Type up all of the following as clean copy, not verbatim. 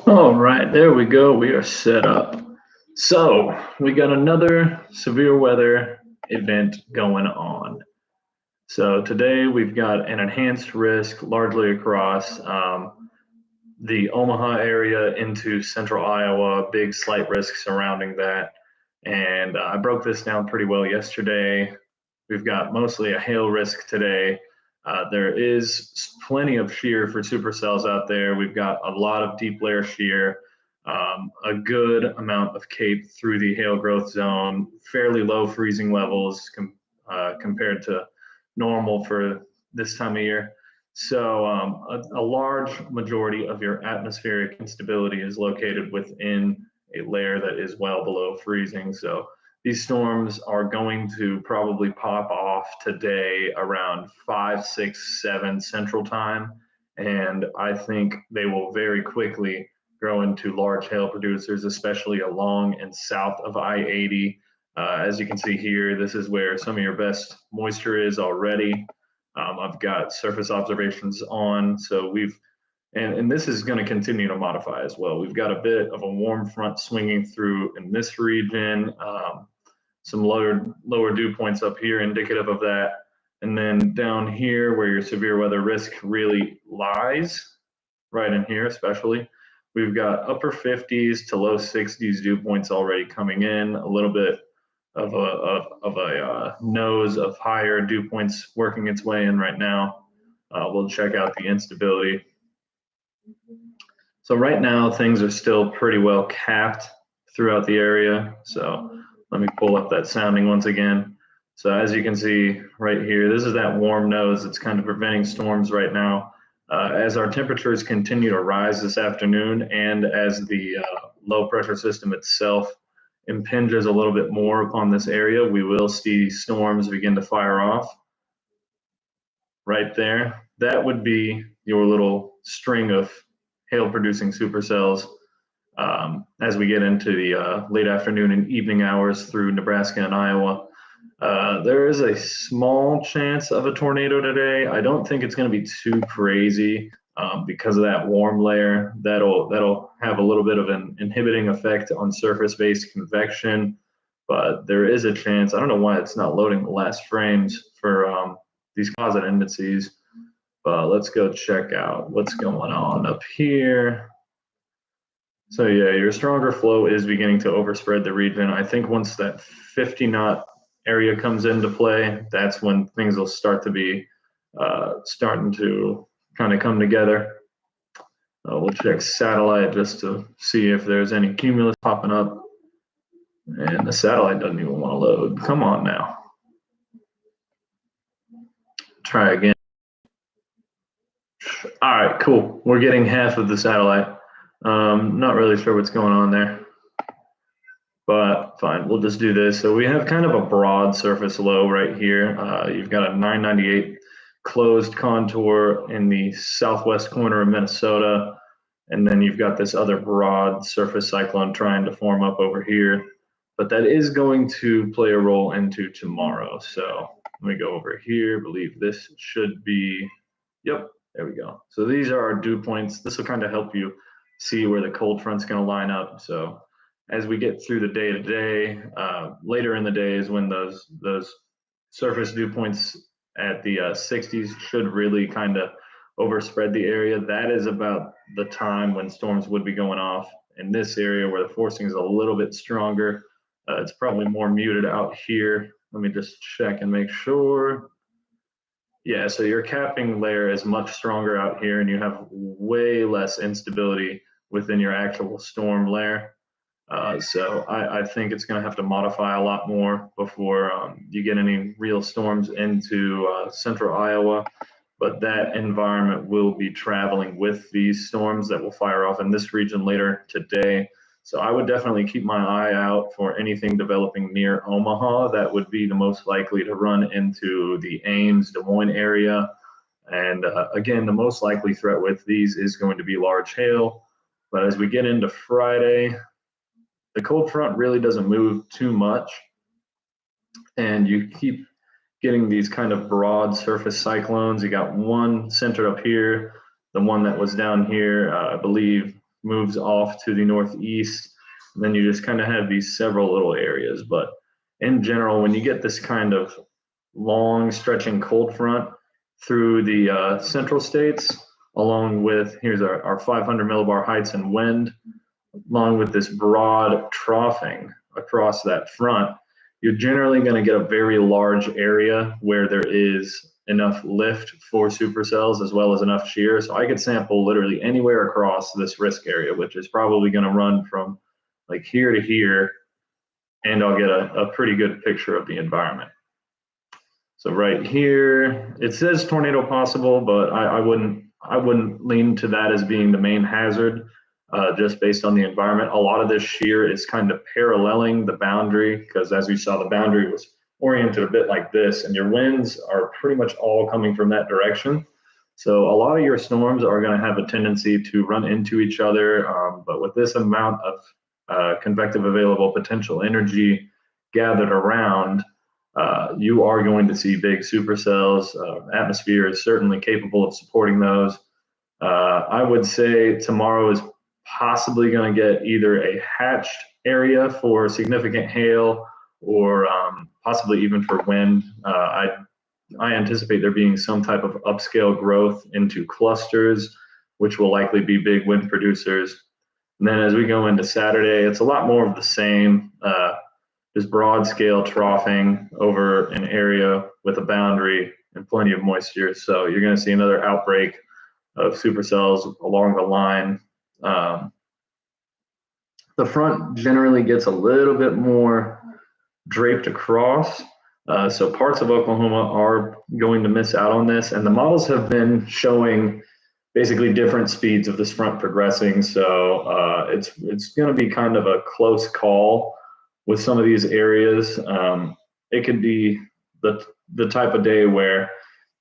All right, there we go. We are set up. So we got another severe weather event going on. So today we've got an enhanced risk largely across the Omaha area into central Iowa, big slight risk surrounding that. And I broke this down pretty well yesterday. We've got mostly a hail risk today. There is plenty of shear for supercells out there. We've got a lot of deep layer shear, a good amount of CAPE through the hail growth zone, fairly low freezing levels compared to normal for this time of year. So a large majority of your atmospheric instability is located within a layer that is well below freezing. So these storms are going to probably pop off today around 5, 6, 7 Central Time. And I think they will very quickly grow into large hail producers, especially along and south of I-80. As you can see here, this is where some of your best moisture is already. I've got surface observations on, so and this is going to continue to modify as well. We've got a bit of a warm front swinging through in this region, some lower dew points up here indicative of that. And then down here where your severe weather risk really lies, right in here especially, we've got upper 50s to low 60s dew points already coming in, a little bit of a nose of higher dew points working its way in right now. We'll check out the instability. So right now things are still pretty well capped throughout the area. So let me pull up that sounding once again. So as you can see right here, this is that warm nose that's kind of preventing storms right now. As our temperatures continue to rise this afternoon and as the low pressure system itself impinges a little bit more upon this area, we will see storms begin to fire off right there. That would be your little string of hail producing supercells as we get into the late afternoon and evening hours through Nebraska and Iowa. There is a small chance of a tornado today. I don't think it's going to be too crazy because of that warm layer. That'll have a little bit of an inhibiting effect on surface-based convection, but there is a chance. I don't know why it's not loading the last frames for these composite indices, but let's go check out what's going on up here. So yeah, your stronger flow is beginning to overspread the region. I think once that 50 knot area comes into play, that's when things will start to be starting to kind of come together. We'll check satellite just to see if there's any cumulus popping up. And the satellite doesn't even want to load. Come on now. Try again. All right, cool. We're getting half of the satellite. Not really sure what's going on there, but fine, we'll just do this. So we have kind of a broad surface low right here. You've got a 998 closed contour in the southwest corner of Minnesota, and then you've got this other broad surface cyclone trying to form up over here, but that is going to play a role into tomorrow. So let me go over here. I believe this should be, yep, there we go. So these are our dew points. This will kind of help you see where the cold front's going to line up. So as we get through the day to day, later in the day is when those surface dew points at the 60s should really kind of overspread the area. That is about the time when storms would be going off in this area where the forcing is a little bit stronger. It's probably more muted out here. Let me just check and make sure. Yeah, so your capping layer is much stronger out here and you have way less instability within your actual storm layer. So I think it's going to have to modify a lot more before you get any real storms into central Iowa. But that environment will be traveling with these storms that will fire off in this region later today. So I would definitely keep my eye out for anything developing near Omaha. That would be the most likely to run into the Ames, Des Moines area. And again, the most likely threat with these is going to be large hail. But as we get into Friday, the cold front really doesn't move too much. And you keep getting these kind of broad surface cyclones. You got one centered up here The one that was down here, I believe, moves off to the northeast. And then you just kind of have these several little areas. But in general, when you get this kind of long stretching cold front through the central states, along with, here's our 500 millibar heights and wind, along with this broad troughing across that front, you're generally going to get a very large area where there is enough lift for supercells as well as enough shear. So I could sample literally anywhere across this risk area, which is probably going to run from like here to here, and I'll get a pretty good picture of the environment. So right here, it says tornado possible, but I wouldn't lean to that as being the main hazard, just based on the environment. A lot of this shear is kind of paralleling the boundary, because as we saw, the boundary was oriented a bit like this, and your winds are pretty much all coming from that direction. So a lot of your storms are going to have a tendency to run into each other, but with this amount of convective available potential energy gathered around, you are going to see big supercells. Atmosphere is certainly capable of supporting those. I would say tomorrow is possibly going to get either a hatched area for significant hail, or possibly even for wind. I anticipate there being some type of upscale growth into clusters, which will likely be big wind producers. And then as we go into Saturday, it's a lot more of the same, just broad scale troughing over an area with a boundary and plenty of moisture. So you're going to see another outbreak of supercells along the line. The front generally gets a little bit more draped across. So parts of Oklahoma are going to miss out on this, and the models have been showing basically different speeds of this front progressing. So it's going to be kind of a close call with some of these areas. It could be the type of day where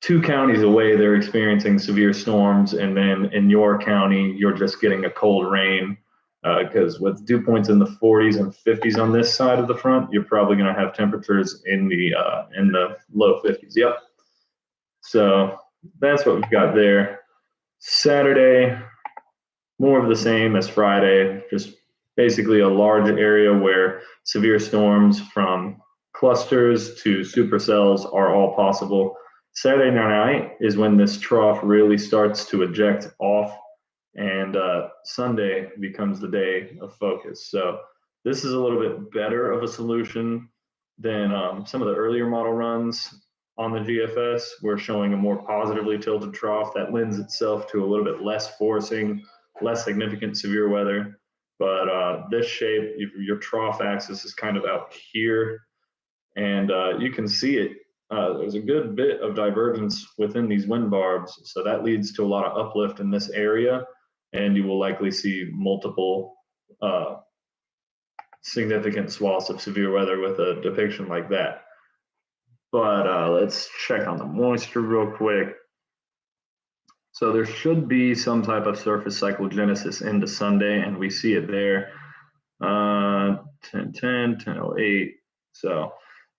2 counties away they're experiencing severe storms, and then in your county you're just getting a cold rain. Because with dew points in the 40s and 50s on this side of the front, you're probably going to have temperatures in the low 50s. Yep. So that's what we've got there. Saturday, more of the same as Friday, just basically a large area where severe storms from clusters to supercells are all possible. Saturday night is when this trough really starts to eject off, and Sunday becomes the day of focus. So this is a little bit better of a solution than some of the earlier model runs on the GFS. We're showing a more positively tilted trough that lends itself to a little bit less forcing, less significant severe weather. But this shape, your trough axis is kind of out here, and you can see it. There's a good bit of divergence within these wind barbs, so that leads to a lot of uplift in this area, and you will likely see multiple significant swaths of severe weather with a depiction like that. But let's check on the moisture real quick. So there should be some type of surface cyclogenesis into Sunday, and we see it there. 10:10, 10:08. So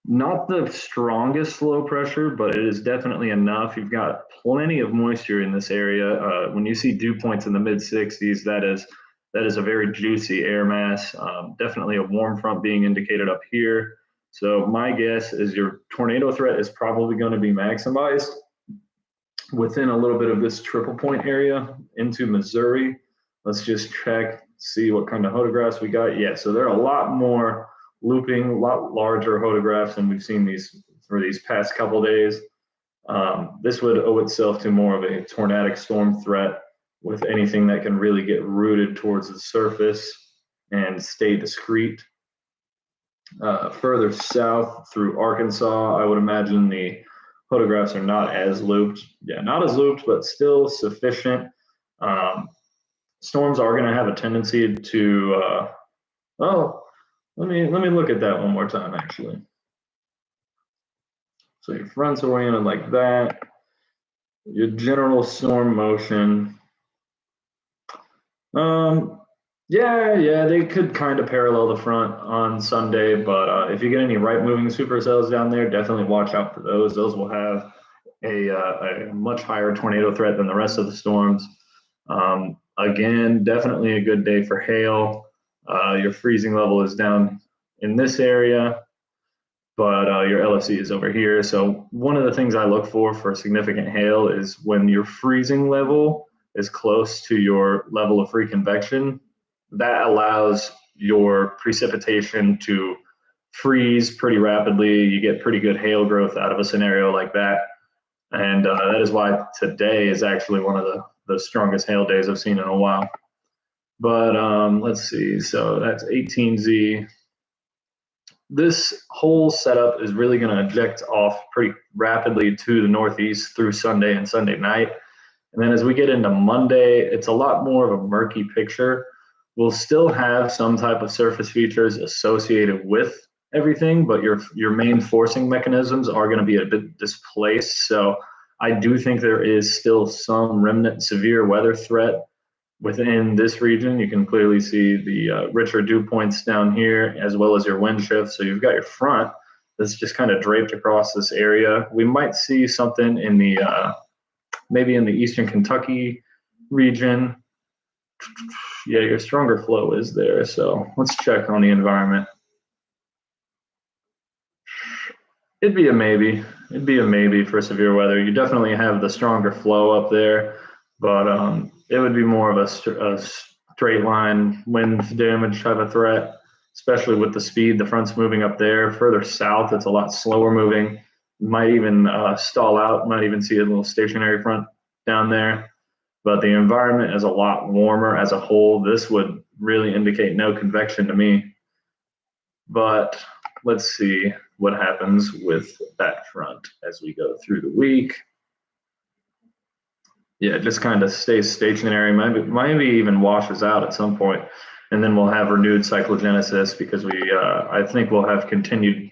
not the strongest low pressure, but it is definitely enough. You've got plenty of moisture in this area. When you see dew points in the mid 60s, that is a very juicy air mass. Definitely a warm front being indicated up here. So my guess is your tornado threat is probably going to be maximized within a little bit of this triple point area into Missouri. Let's just check, see what kind of photographs we got. Yeah, so there are a lot more looping, a lot larger photographs than we've seen these for these past couple days. This would owe itself to more of a tornadic storm threat, with anything that can really get rooted towards the surface and stay discrete. Further south through Arkansas, I would imagine the photographs are not as looped. Yeah, not as looped, but still sufficient. Storms are going to have a tendency to, let me look at that one more time, actually. So your front's oriented like that. Your general storm motion. Yeah, they could kind of parallel the front on Sunday, but if you get any right-moving supercells down there, definitely watch out for those. Those will have a much higher tornado threat than the rest of the storms. Again, definitely a good day for hail. Your freezing level is down in this area, but your LFC is over here. So one of the things I look for significant hail is when your freezing level is close to your level of free convection. That allows your precipitation to freeze pretty rapidly. You get pretty good hail growth out of a scenario like that. And that is why today is actually one of the strongest hail days I've seen in a while. But let's see, so that's 18Z. This whole setup is really going to eject off pretty rapidly to the northeast through Sunday and Sunday night. And then as we get into Monday, it's a lot more of a murky picture. We'll still have some type of surface features associated with everything, but your main forcing mechanisms are going to be a bit displaced. So I do think there is still some remnant severe weather threat within this region. You can clearly see the richer dew points down here, as well as your wind shift. So you've got your front that's just kind of draped across this area. We might see something in the maybe in the eastern Kentucky region. Yeah, your stronger flow is there. So let's check on the environment. It'd be a maybe. It'd be a maybe for severe weather. You definitely have the stronger flow up there, but it would be more of a straight line wind damage type of threat, especially with the speed the front's moving up there. Further south, it's a lot slower moving. Might even stall out. Might even see a little stationary front down there. But the environment is a lot warmer as a whole. This would really indicate no convection to me. But let's see what happens with that front as we go through the week. Yeah, it just kind of stays stationary, maybe even washes out at some point, and then we'll have renewed cyclogenesis because I think we'll have continued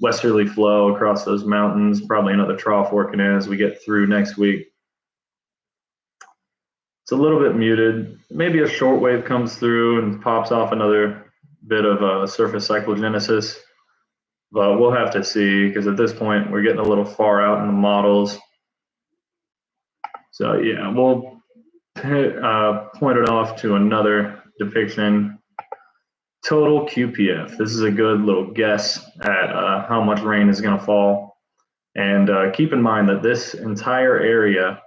westerly flow across those mountains, probably another trough working in as we get through next week. It's a little bit muted. Maybe a short wave comes through and pops off another bit of surface cyclogenesis, but we'll have to see because at this point we're getting a little far out in the models. So yeah, we'll point it off to another depiction. Total QPF. This is a good little guess at how much rain is going to fall. And keep in mind that this entire area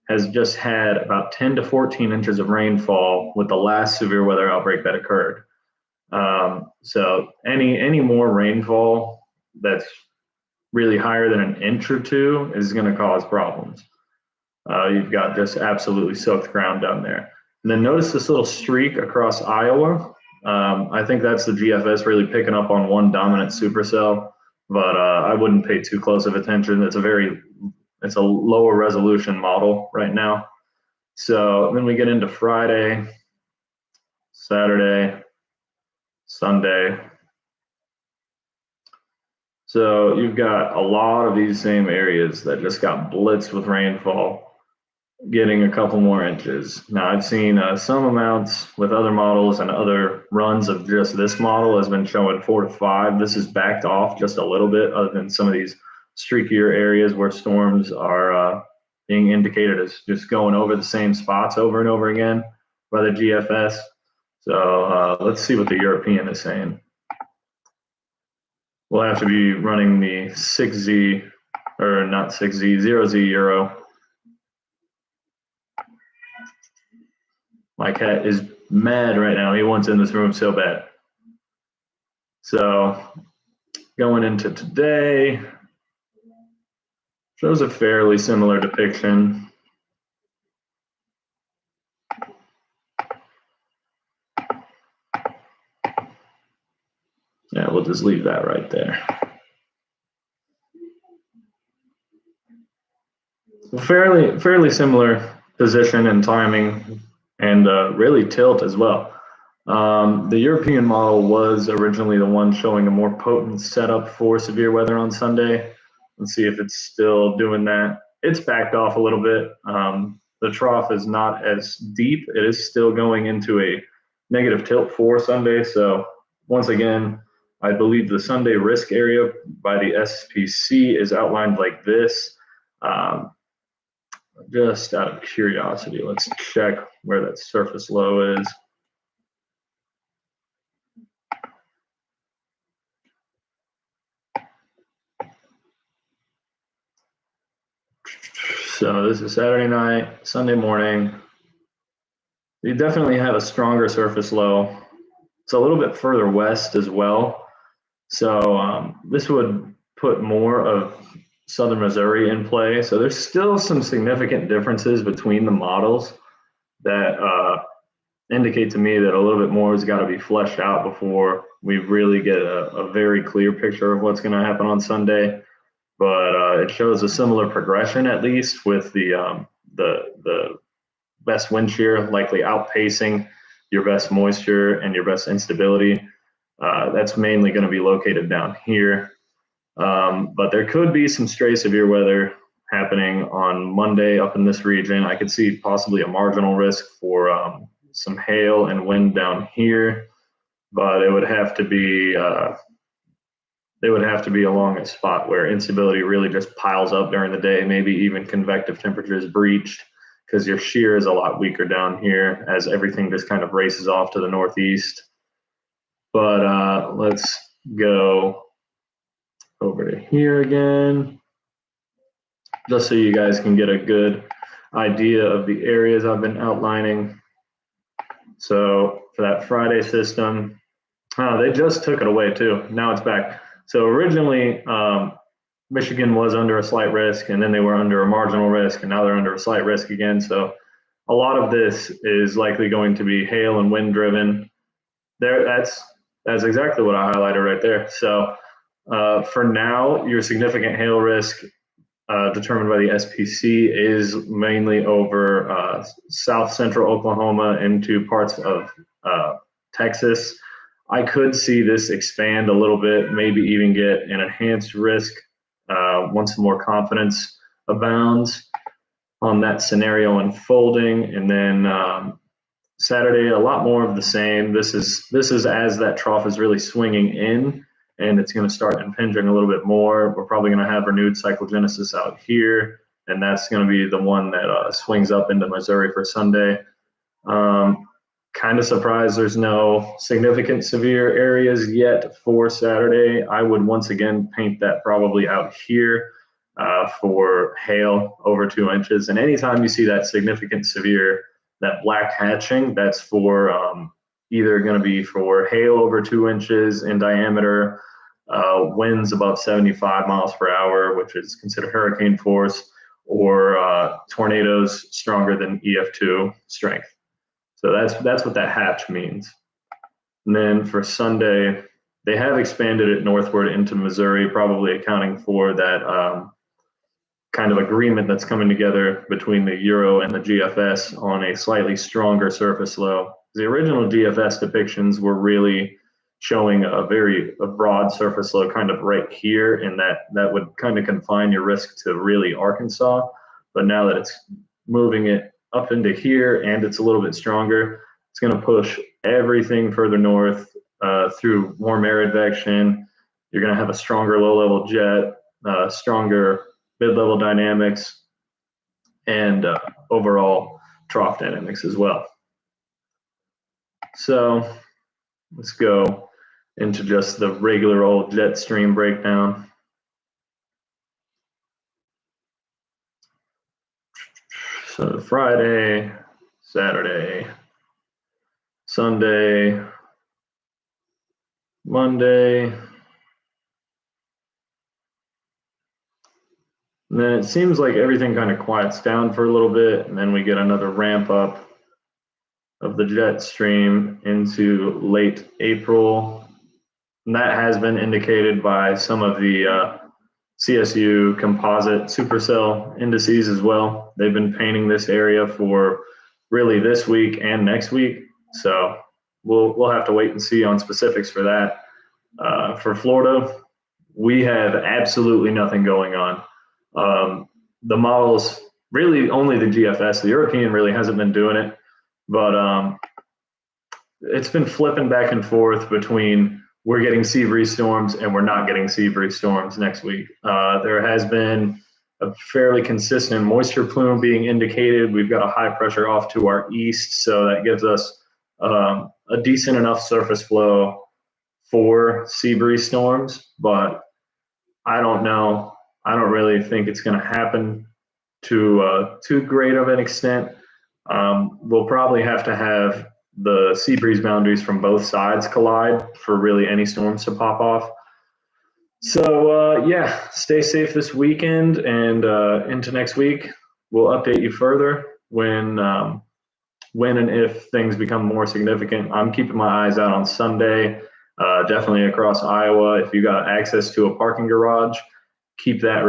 has just had about 10 to 14 inches of rainfall with the last severe weather outbreak that occurred. So any more rainfall that's really higher than an inch or two is going to cause problems. You've got just absolutely soaked ground down there. And then notice this little streak across Iowa. I think that's the GFS really picking up on one dominant supercell, but I wouldn't pay too close of attention. It's a lower resolution model right now. So then we get into Friday, Saturday, Sunday. So you've got a lot of these same areas that just got blitzed with rainfall, getting a couple more inches. Now I've seen some amounts with other models and other runs of just this model has been showing 4 to 5. This is backed off just a little bit other than some of these streakier areas where storms are being indicated as just going over the same spots over and over again by the GFS. So let's see what the European is saying. We'll have to be running the 6Z, or not 6Z, 0Z Euro. My cat is mad right now. He wants in this room so bad. So going into today, shows a fairly similar depiction. Yeah, we'll just leave that right there. Fairly similar position and timing, and really tilt as well. The European model was originally the one showing a more potent setup for severe weather on Sunday. Let's see if it's still doing that. It's backed off a little bit. The trough is not as deep. It is still going into a negative tilt for Sunday. So once again, I believe the Sunday risk area by the SPC is outlined like this. just out of curiosity, let's check where that surface low is. So this is Saturday night, Sunday morning. You definitely have a stronger surface low. It's a little bit further west as well. So this would put more of southern Missouri in play. So there's still some significant differences between the models that indicate to me that a little bit more has got to be fleshed out before we really get a very clear picture of what's going to happen on Sunday. But it shows a similar progression, at least, with the best wind shear likely outpacing your best moisture and your best instability. That's mainly going to be located down here. But there could be some stray severe weather happening on Monday up in this region. I could see possibly a marginal risk for some hail and wind down here, but it would have to be along a spot where instability really just piles up during the day, maybe even convective temperatures breached, because your shear is a lot weaker down here as everything just kind of races off to the northeast. But let's go over to here again, just so you guys can get a good idea of the areas I've been outlining. So for that Friday system, they just took it away too. Now it's back. So originally, Michigan was under a slight risk, and then they were under a marginal risk, and now they're under a slight risk again. So a lot of this is likely going to be hail and wind driven. That's exactly what I highlighted right there. So for now, your significant hail risk determined by the SPC is mainly over south central Oklahoma into parts of Texas. I could see this expand a little bit, maybe even get an enhanced risk once more confidence abounds on that scenario unfolding. And then Saturday, a lot more of the same. This is as that trough is really swinging in, and it's going to start impinging a little bit more. We're probably going to have renewed cyclogenesis out here, and that's going to be the one that swings up into Missouri for Sunday. Kind of surprised there's no significant severe areas yet for Saturday. I would once again paint that probably out here for hail over 2 inches. And anytime you see that significant severe, that black hatching, that's for either going to be for hail over 2 inches in diameter, winds above 75 miles per hour, which is considered hurricane force, or tornadoes stronger than EF2 strength. So that's what that hatch means. And then for Sunday, they have expanded it northward into Missouri, probably accounting for that kind of agreement that's coming together between the Euro and the GFS on a slightly stronger surface low. The original GFS depictions were really showing a broad surface low kind of right here, and that would kind of confine your risk to really Arkansas. But now that it's moving it up into here and it's a little bit stronger, it's going to push everything further north through warm air advection. You're going to have a stronger low-level jet, stronger mid-level dynamics, and overall trough dynamics as well. So let's go into just the regular old jet stream breakdown. So Friday, Saturday, Sunday, Monday. And then it seems like everything kind of quiets down for a little bit, and then we get another ramp up of the jet stream into late April. And that has been indicated by some of the CSU composite supercell indices as well. They've been painting this area for really this week and next week. So we'll have to wait and see on specifics for that. For Florida, we have absolutely nothing going on. The models, really only the GFS, the European really hasn't been doing it, but it's been flipping back and forth between we're getting sea breeze storms and we're not getting sea breeze storms next week. There has been a fairly consistent moisture plume being indicated. We've got a high pressure off to our east, so that gives us a decent enough surface flow for sea breeze storms, but I don't know. I don't really think it's going to happen to too great of an extent. We'll probably have to have the sea breeze boundaries from both sides collide for really any storms to pop off. So yeah, stay safe this weekend and into next week. We'll update you further when and if things become more significant. I'm keeping my eyes out on Sunday, definitely across Iowa. If you got access to a parking garage, keep that